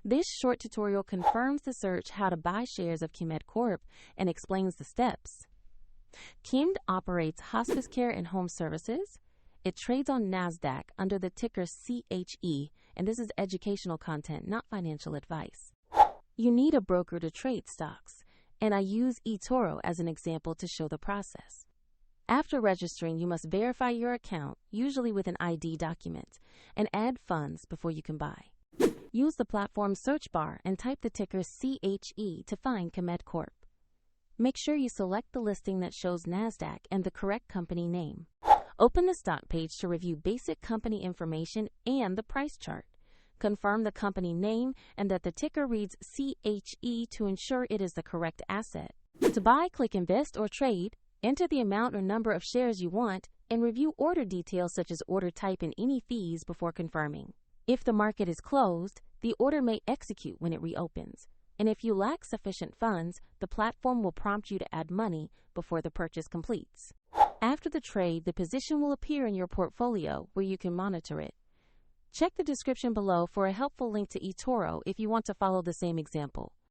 This short tutorial confirms the search how to buy shares of Chemed Corp and explains the steps. Chemed operates hospice care and home services. It trades on NASDAQ under the ticker CHE, and this is educational content, not financial advice. You need a broker to trade stocks, and I use eToro as an example to show the process. After registering, you must verify your account, usually with an ID document, and add funds before you can buy. Use the platform's search bar and type the ticker CHE to find Chemed Corp. Make sure you select the listing that shows NASDAQ and the correct company name. Open the stock page to review basic company information and the price chart. Confirm the company name and that the ticker reads CHE to ensure it is the correct asset. To buy, click Invest or Trade, enter the amount or number of shares you want, and review order details such as order type and any fees before confirming. If the market is closed, the order may execute when it reopens. And if you lack sufficient funds, the platform will prompt you to add money before the purchase completes. After the trade, the position will appear in your portfolio where you can monitor it. Check the description below for a helpful link to eToro if you want to follow the same example.